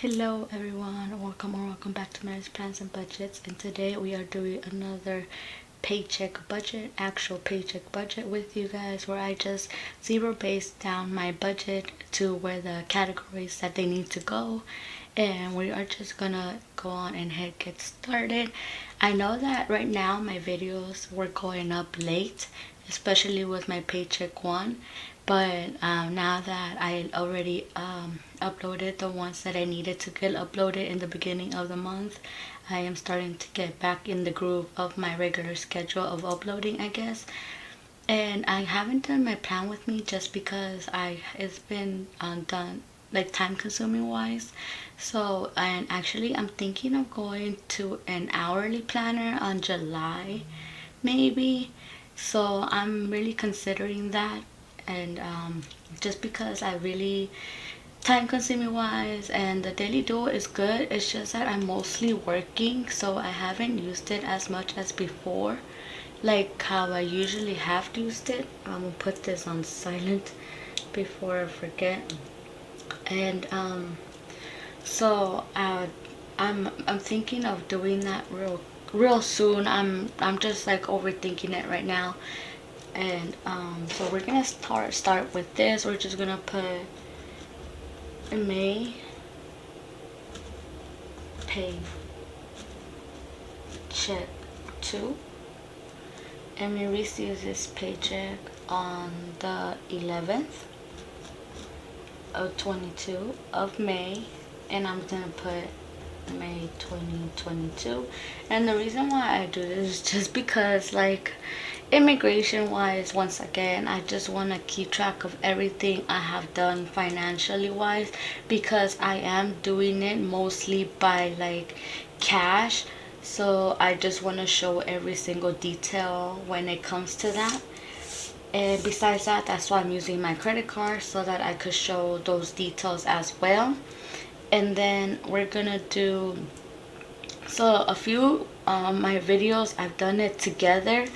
Hello everyone, welcome back to my Plans and Budgets, and today we are doing another paycheck budget, actual paycheck budget with you guys, where I just zero base down my budget to where the categories that they need to go, and we are just gonna go on and get started. I know that right now my videos were going up late, especially with my paycheck one, but now that I already uploaded the ones that I needed to get uploaded in the beginning of the month, I am starting to get back in the groove of my regular schedule of uploading, I guess. And I haven't done my plan with me just because it's been done like time consuming wise. So, and actually I'm thinking of going to an hourly planner on July maybe. So I'm really considering that, and just because I really time consuming wise, and the daily duo is good, it's just that I'm mostly working, so I haven't used it as much as before, like how I usually have used it. I'm gonna put this on silent before I forget. And so I'm thinking of doing that real soon. I'm just like overthinking it right now. And so we're gonna start with this. We're just gonna put May pay check 2, and we receive this paycheck on the 11th of 22 of May, and I'm gonna put May 2022. And the reason why I do this is just because, like, immigration wise, once again, I just want to keep track of everything I have done financially wise, because I am doing it mostly by like cash. So I just want to show every single detail when it comes to that. And besides that, that's why I'm using my credit card, so that I could show those details as well. And then we're gonna do, so a few my videos I've done it together,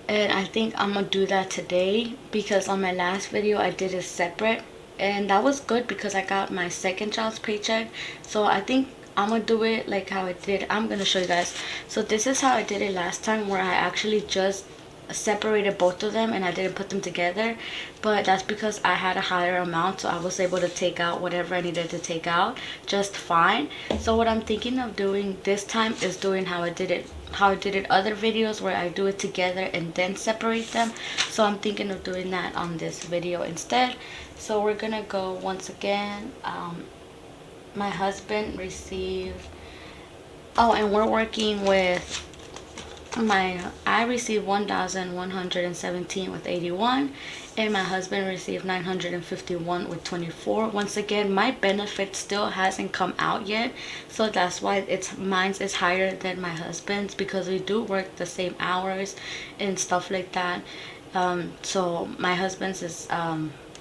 and I think I'm gonna do that today, because on my last video I did it separate, and that was good because I got my second child's paycheck. So I think I'm gonna do it like how I did. I'm gonna show you guys. So this is how I did it last time, where I actually just separated both of them and I didn't put them together, but that's because I had a higher amount, so I was able to take out whatever I needed to take out just fine. So what I'm thinking of doing this time is doing how I did it other videos, where I do it together and then separate them. So I'm thinking of doing that on this video instead. So we're gonna go once again. My husband received, oh, and we're working with I received 1,117 with 81, and my husband received 951 with 24. Once again, my benefit still hasn't come out yet, so that's why mine's is higher than my husband's, because we do work the same hours and stuff like that. So my husband's is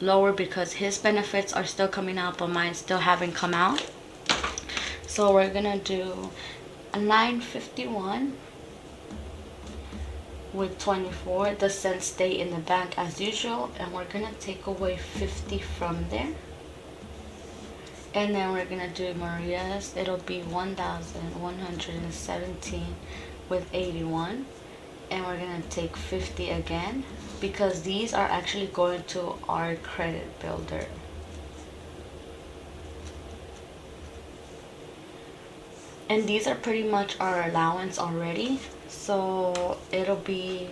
lower because his benefits are still coming out, but mine still haven't come out. So we're gonna do a 951 with 24. The cents stay in the bank as usual, and we're gonna take away 50 from there, and then we're gonna do Maria's. It'll be 1,117 with 81, and we're gonna take 50 again, because these are actually going to our credit builder. And these are pretty much our allowance already, so it'll be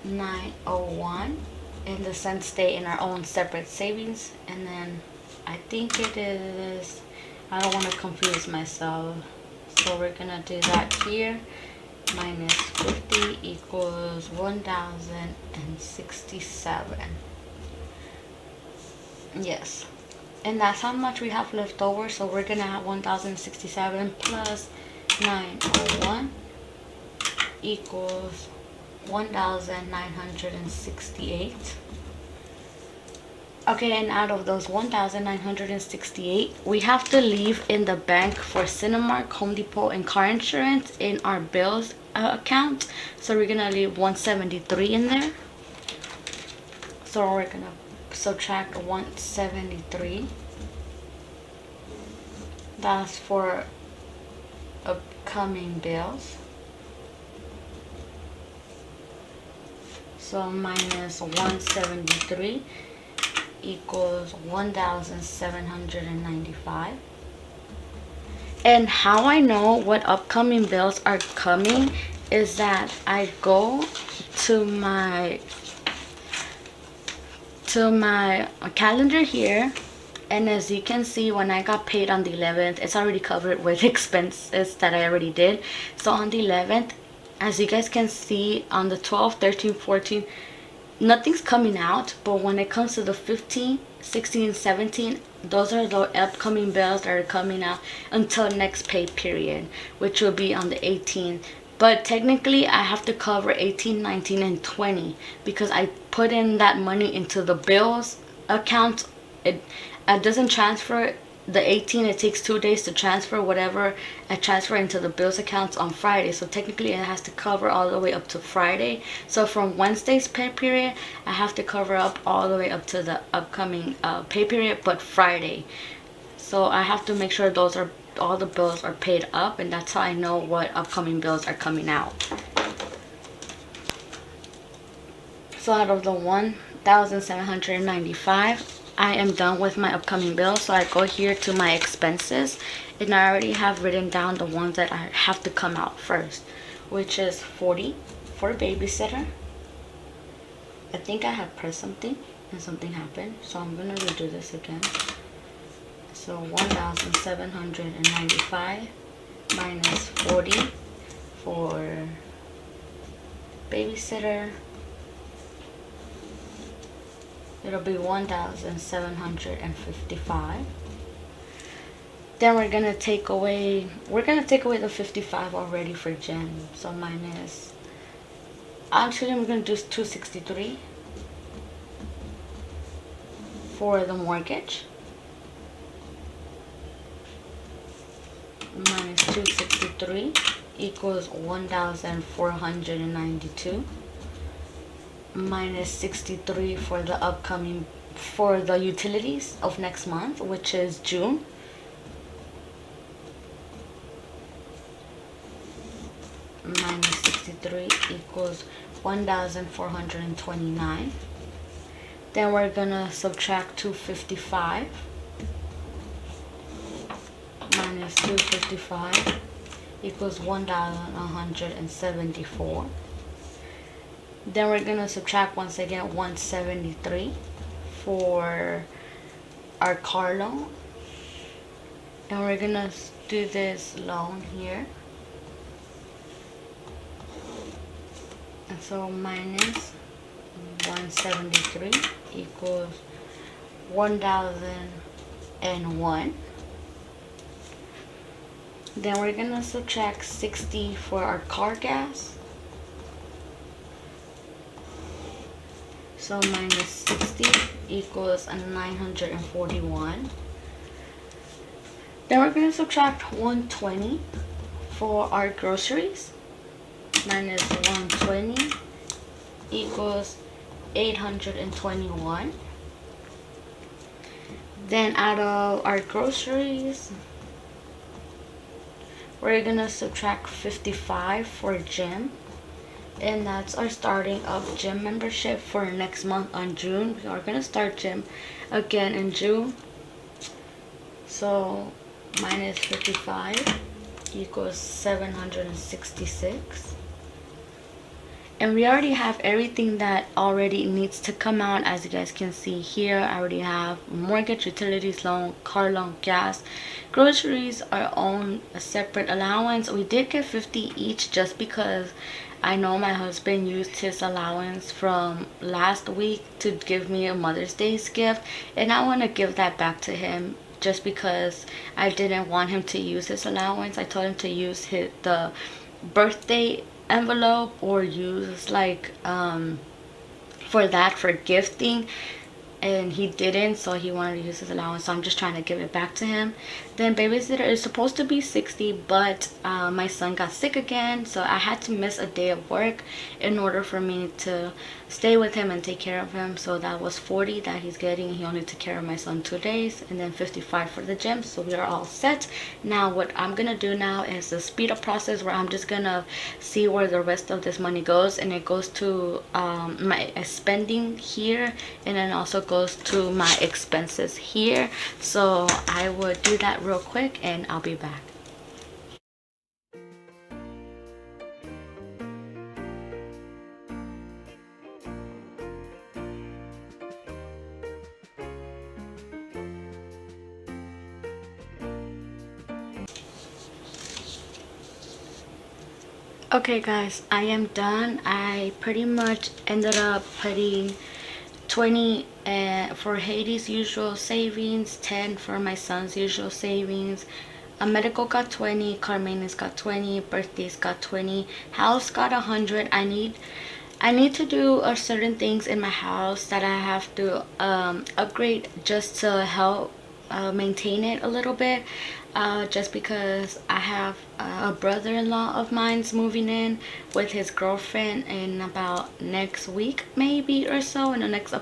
901, and the cents stay in our own separate savings. And then I think it is, I don't want to confuse myself, so we're gonna do that here. Minus 50 equals 1,067. Yes, and that's how much we have left over. So we're gonna have 1,067 plus 901 equals 1,968. Okay, and out of those 1,968, we have to leave in the bank for Cinemark, Home Depot, and car insurance in our bills account. So we're gonna leave 173 in there. So we're gonna subtract 173 That's for upcoming bills. So minus 173 equals 1,795. And how I know what upcoming bills are coming is that I go to my calendar here, and as you can see, when I got paid on the 11th, it's already covered with expenses that I already did. So on the 11th, as you guys can see, on the 12th, 13th, 14th, nothing's coming out. But when it comes to the 15th, 16th, 17th, those are the upcoming bills that are coming out until next pay period, which will be on the 18th. But technically I have to cover 18, 19, and 20 because I put in that money into the bills account. It doesn't transfer the 18. It takes 2 days to transfer whatever I transfer into the bills accounts on Friday. So technically it has to cover all the way up to Friday. So from Wednesday's pay period, I have to cover up all the way up to the upcoming pay period, but Friday. So I have to make sure those are all the bills are paid up, and that's how I know what upcoming bills are coming out. So out of the 1,795, I am done with my upcoming bills. So I go here to my expenses, and I already have written down the ones that I have to come out first, which is 40 for a babysitter. I think I had pressed something and something happened, so I'm gonna redo this again. So 1,795 minus 40 for babysitter. It'll be 1,755. Then we're gonna take away the 55 already for gym. So minus, actually I'm gonna do 263 for the mortgage. Minus 263 equals 1,492. Minus 63 for the upcoming, for the utilities of next month, which is June. Minus 63 equals 1,429. Then we're gonna subtract 255. Minus 255 equals 1,174. Then we're gonna subtract once again 173 for our car loan, and we're gonna do this loan here. And so minus 173 equals 1,001. Then we're gonna subtract 60 for our car gas. So minus 60 equals 941. Then we're gonna subtract 120 for our groceries. Minus 120 equals 821. Then out of our groceries, we're gonna subtract 55 for gym, and that's our starting of gym membership for next month on June. We are gonna start gym again in June. So minus 55 equals 766. And we already have everything that already needs to come out. As you guys can see here, I already have mortgage, utilities loan, car loan, gas. Groceries are on a separate allowance. We did get 50 each just because I know my husband used his allowance from last week to give me a Mother's Day gift, and I want to give that back to him just because I didn't want him to use his allowance. I told him to use the birthday envelope or use like for gifting. and he didn't, so he wanted to use his allowance, so I'm just trying to give it back to him. Then babysitter is supposed to be 60, but my son got sick again, so I had to miss a day of work in order for me to stay with him and take care of him. So that was 40 that he's getting. He only took care of my son 2 days, and then 55 for the gym. So we are all set. Now what I'm gonna do now is the speed up process, where I'm just gonna see where the rest of this money goes, and it goes to my spending here, and then also goes to my expenses here. So I would do that real quick and I'll be back. Okay guys, I am done. I pretty much ended up putting 20 for Hades' usual savings, 10 for my son's usual savings. A medical got 20, Carmena's got 20, birthdays got 20, house got 100. I need to do certain things in my house that I have to upgrade just to help maintain it a little bit, just because I have a brother-in-law of mine's moving in with his girlfriend in about next week maybe, or so, in the next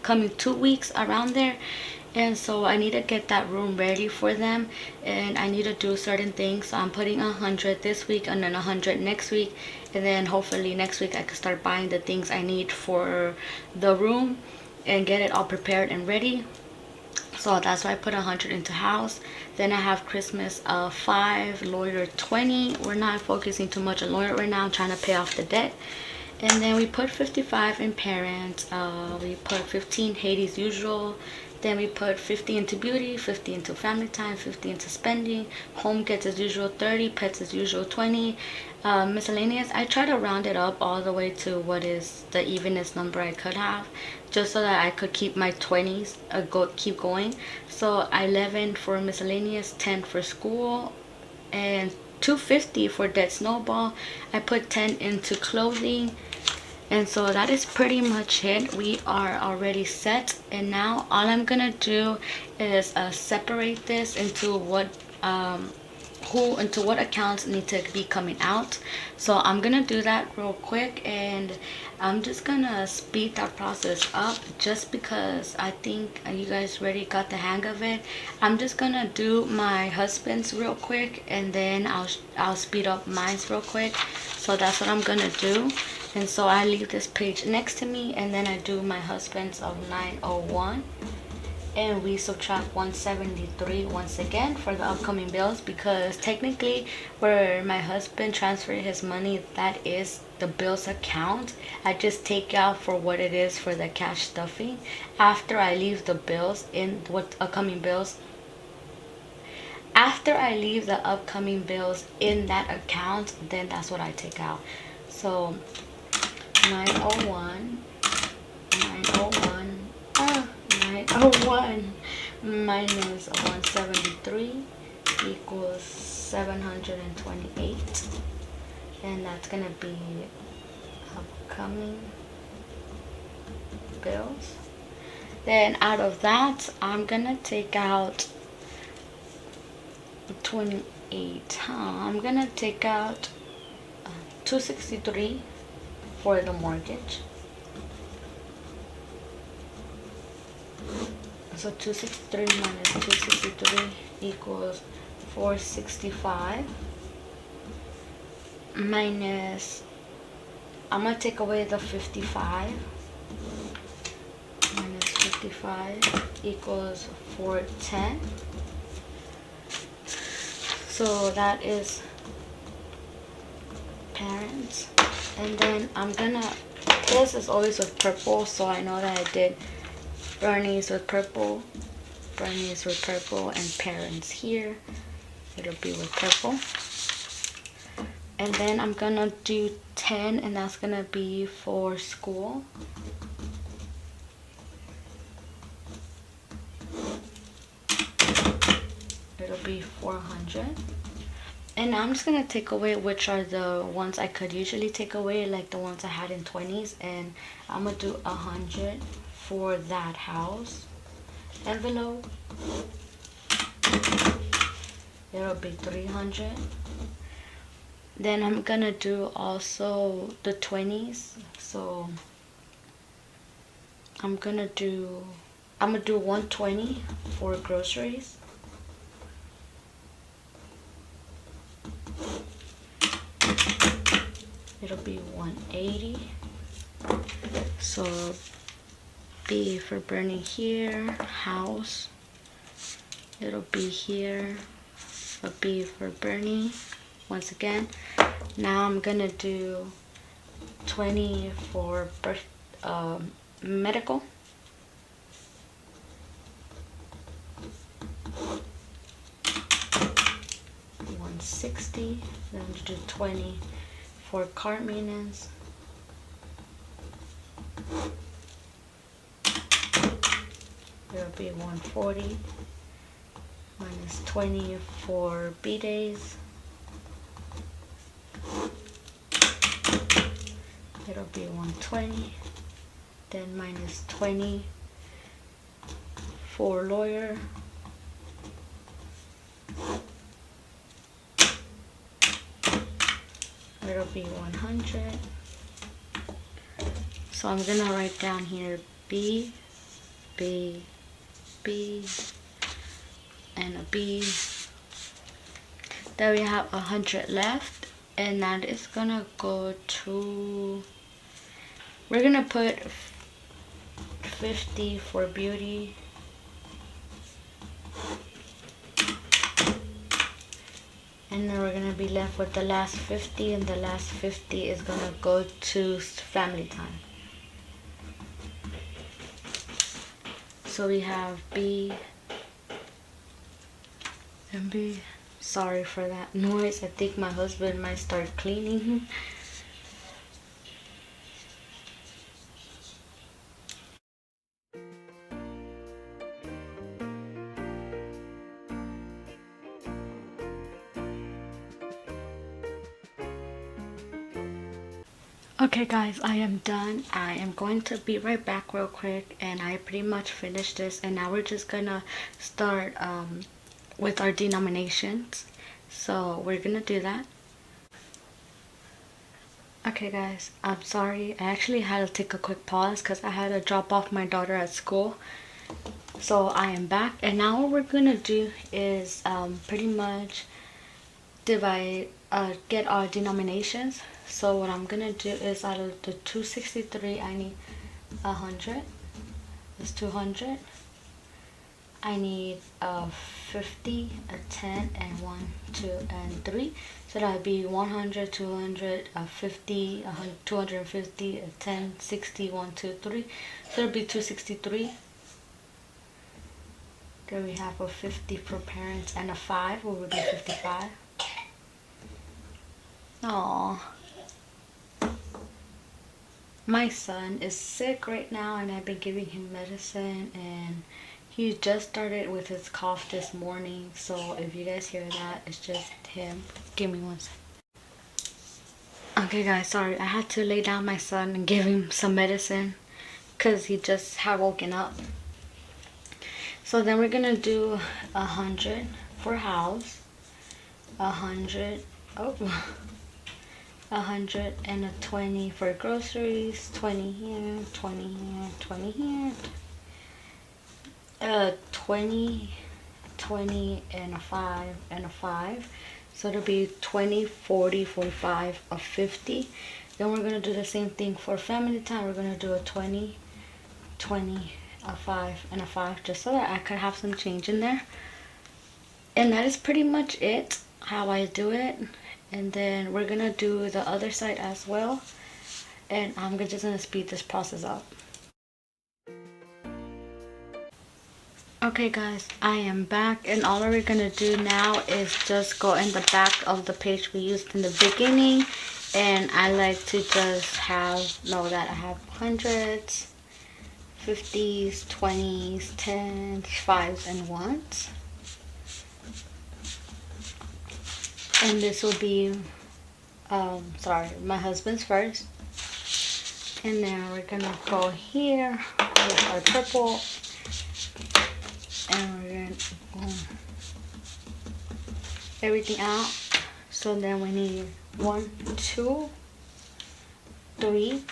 coming 2 weeks, around there. And so I need to get that room ready for them, and I need to do certain things. So I'm putting 100 this week and then 100 next week, and then hopefully next week I can start buying the things I need for the room and get it all prepared and ready. So that's why I put 100 into house. Then I have Christmas 5, lawyer 20. We're not focusing too much on lawyer right now. I'm trying to pay off the debt. And then we put 55 in parents. We put 15 Hades usual. Then we put 50 into beauty, 50 into family time, 50 into spending. Home gets as usual 30, pets as usual 20. Miscellaneous, I try to round it up all the way to what is the evenest number I could have, just so that I could keep my 20s keep going. So 11 for miscellaneous, 10 for school, and 250 for debt snowball. I put 10 into clothing. And so that is pretty much it. We are already set, and now all I'm gonna do is separate this into what accounts need to be coming out. So I'm gonna do that real quick, and I'm just gonna speed that process up just because I think you guys already got the hang of it. I'm just gonna do my husband's real quick, and then I'll speed up mine's real quick. So that's what I'm gonna do. And so I leave this page next to me, and then I do my husband's of 901, and we subtract 173 once again for the upcoming bills, because technically where my husband transferred his money, that is the bills account. I just take out for what it is for the cash stuffing. After I leave the bills in what upcoming bills, after I leave the upcoming bills in that account, then that's what I take out. So 901 minus 173 equals 728, and that's gonna be upcoming bills. Then out of that, I'm gonna take out 28. I'm gonna take out 263 for the mortgage. So 263 minus 263 equals 465, minus, I'm gonna take away the 55, minus 55 equals 410. So that is parents. And then I'm gonna, this is always with purple, so I know that I did Bernie's with purple, and parents here, it'll be with purple. And then I'm gonna do 10, and that's gonna be for school. It'll be 400. And I'm just gonna take away which are the ones I could usually take away, like the ones I had in 20s, and I'm gonna do 100 for that house envelope, it'll be 300. Then I'm gonna do also the 20s. So I'm gonna do 120 for groceries. It'll be 180. So B for Bernie here, house. It'll be here, a B for Bernie. Once again, now I'm gonna do 20 for medical. $160. Then I'm gonna do 20 for car maintenance. It'll be 140 minus 20 for B days. It'll be 120. Then minus 20 for lawyer. It'll be 100. So I'm gonna write down here B, B, B, and a B. Then we have 100 left, and that is gonna go to, we're gonna put 50 for beauty. And then we're gonna be left with the last 50, and the last 50 is gonna go to family time. So we have B and B. Sorry for that noise. I think my husband might start cleaning. Okay guys, I am done. I am going to be right back real quick, and I pretty much finished this, and now we're just gonna start with our denominations. So we're gonna do that. Okay guys, I'm sorry. I actually had to take a quick pause because I had to drop off my daughter at school. So I am back, and now what we're gonna do is pretty much divide, get our denominations. So what I'm gonna do is, out of the 263, I need 100. That's 200. I need 50, a 10, and 1, 2, and 3. So that would be 100, 200, 50, 100, 250, a 10, 60, 1, 2, 3. So it'll be 263. Then we have a 50 for parents, and a 5, what would be 55. Aww. My son is sick right now, and I've been giving him medicine, and he just started with his cough this morning. So if you guys hear that, it's just him. Give me one second. Okay guys, sorry. I had to lay down my son and give him some medicine because he just had woken up. So then we're gonna do 100 for house, 100, 100 and a 20 for groceries, 20 here, 20 here, 20 here, 20, 20 and a 5 and a 5. So it'll be 20, 40, 45, a 50. Then we're gonna do the same thing for family time. We're gonna do a 20, 20, a 5 and a 5, just so that I could have some change in there. And that is pretty much it, how I do it. And then we're gonna do the other side as well, and I'm just gonna speed this process up. Okay guys, I am back, and all we're gonna do now is just go in the back of the page we used in the beginning, and I like to just know that I have hundreds, 50s, 20s, 10s, 5s, and 1s. And this will be, my husband's first. And then we're gonna go here, with our purple, and we're gonna everything out. So then we need 1, 2, 3,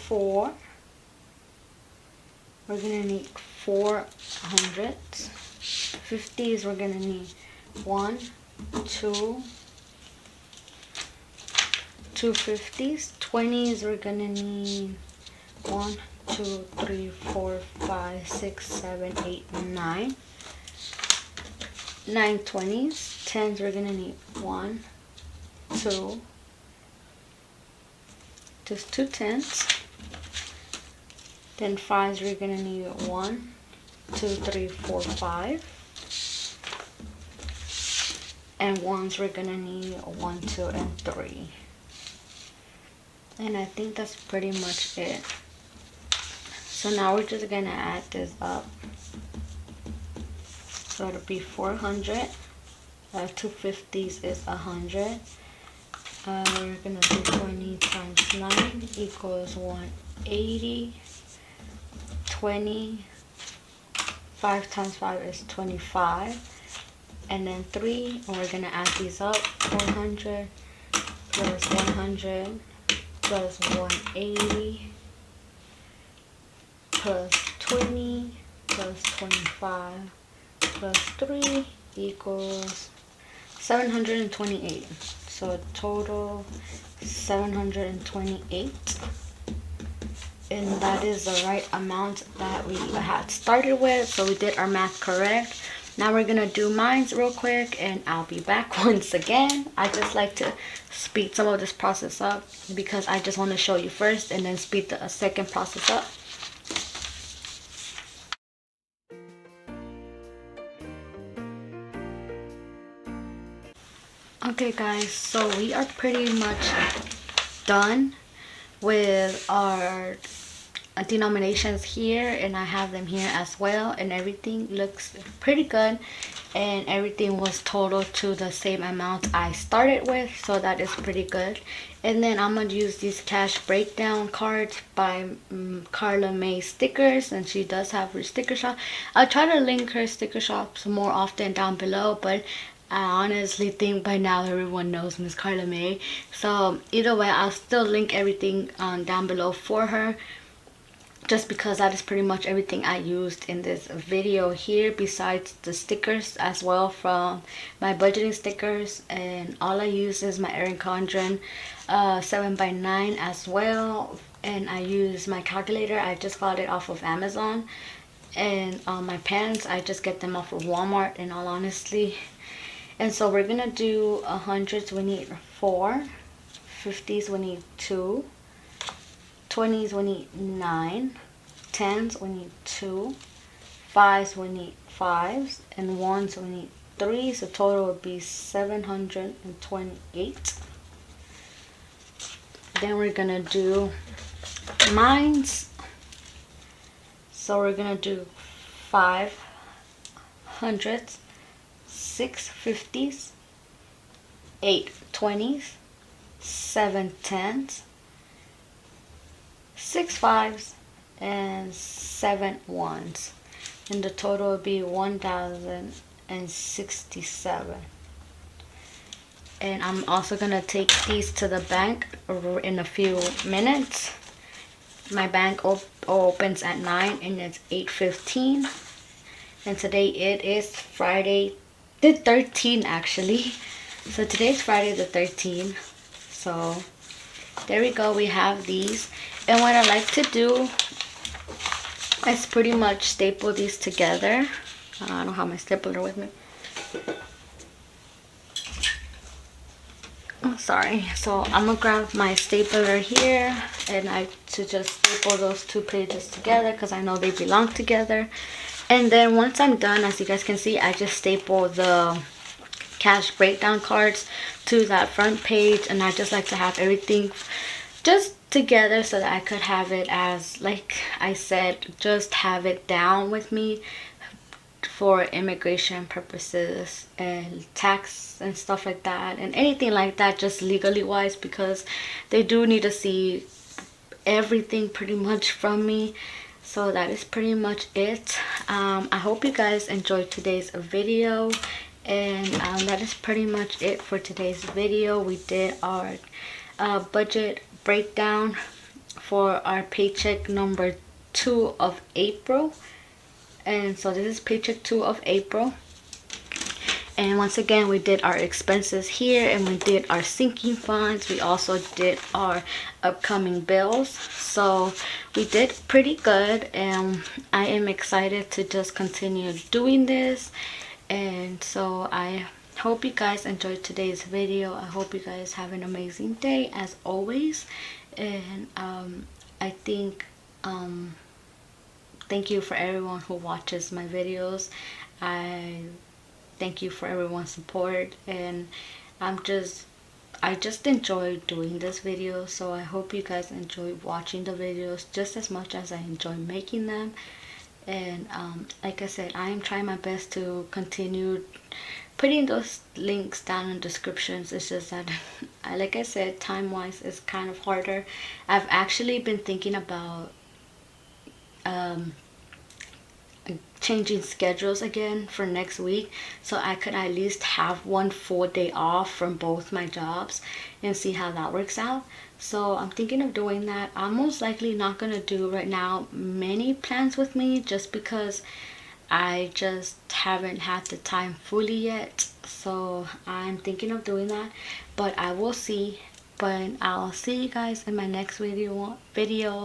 4. We're gonna need 4 hundreds. 50s, we're gonna need 1, 2, 2 50s. 20s, we're gonna need 1, 2, 3, 4, 5, 6, 7, 8, 9. 9 20s. 10s, we're gonna need 1, 2, just 2 10s. Then 5s, we're gonna need 1, 2, 3, 4, 5. And 1s, we're gonna need 1, 2, and 3. And I think that's pretty much it. So now we're just gonna add this up. So it'll be 400. 2 50s is 100. We're gonna do 20 times 9 equals 180. 20. 5 times 5 is 25. And then 3, and we're gonna add these up. 400 plus 100 plus 180 plus 20 plus 25 plus 3 equals 728. So total 728. And that is the right amount that we had started with. So we did our math correct. Now we're gonna do mines real quick, and I'll be back once again. I just like to speed some of this process up because I just want to show you first and then speed the second process up. Okay guys, so we are pretty much done with our denominations here, and I have them here as well, and everything looks pretty good, and everything was total to the same amount I started with, so that is pretty good. And then I'm gonna use these cash breakdown cards by Carla May Stickers, and she does have her sticker shop. I'll try to link her sticker shops more often down below, but I honestly think by now everyone knows Miss Carla May. So either way, I'll still link everything down below for her, just because that is pretty much everything I used in this video here, besides the stickers as well from my budgeting stickers. And all I use is my Erin Condren 7x9 as well, and I use my calculator. I just got it off of Amazon. And my pens, I just get them off of Walmart, in all honesty. And so we're gonna do 100s, we need 4. 50s, we need 2. 20s, we need 9. 10s, we need 2. 5s, we need 5s. And 1s, we need 3. So total would be 728. Then we're gonna do mines. So we're gonna do 5 hundreds, 6 50s, 8 20s, 7 10s, 6 5s, and 7 1s. And the total will be 1,067. And I'm also gonna take these to the bank in a few minutes. My bank opens at 9 and it's 8:15. And today it is Friday the 13th actually. So today's Friday the 13th. So there we go, we have these. And what I like to do is pretty much staple these together. I don't have my stapler with me. Oh, sorry. So I'm gonna grab my stapler here, and I to just staple those two pages together because I know they belong together. And then once I'm done, as you guys can see, I just staple the cash breakdown cards to that front page, and I just like to have everything just together so that I could have it, as like I said, just have it down with me for immigration purposes and tax and stuff like that, and anything like that, just legally wise, because they do need to see everything pretty much from me. So that is pretty much it. I hope you guys enjoyed today's video, and that is pretty much it for today's video. We did our budget breakdown for our paycheck number 2 of April. And so this is paycheck 2 of April. And once again, we did our expenses here, and we did our sinking funds. We also did our upcoming bills. So we did pretty good, and I am excited to just continue doing this. And so I hope you guys enjoyed today's video. I hope you guys have an amazing day as always. And I think thank you for everyone who watches my videos. I thank you for everyone's support, and I just enjoy doing this video. So I hope you guys enjoy watching the videos just as much as I enjoy making them. And like I said, I am trying my best to continue putting those links down in descriptions. It's just that like I said, time wise it's kind of harder. I've actually been thinking about changing schedules again for next week, so I could at least have one full day off from both my jobs and see how that works out. So I'm thinking of doing that. I'm most likely not gonna do right now many plans with me, just because I just haven't had the time fully yet. So I'm thinking of doing that, but I will see. But I'll see you guys in my next video,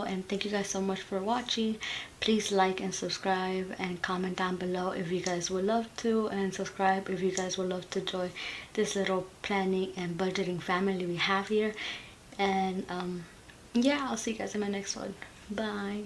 and thank you guys so much for watching. Please like and subscribe, and comment down below if you guys would love to, and subscribe if you guys would love to join this little planning and budgeting family we have here. And yeah, I'll see you guys in my next one. Bye.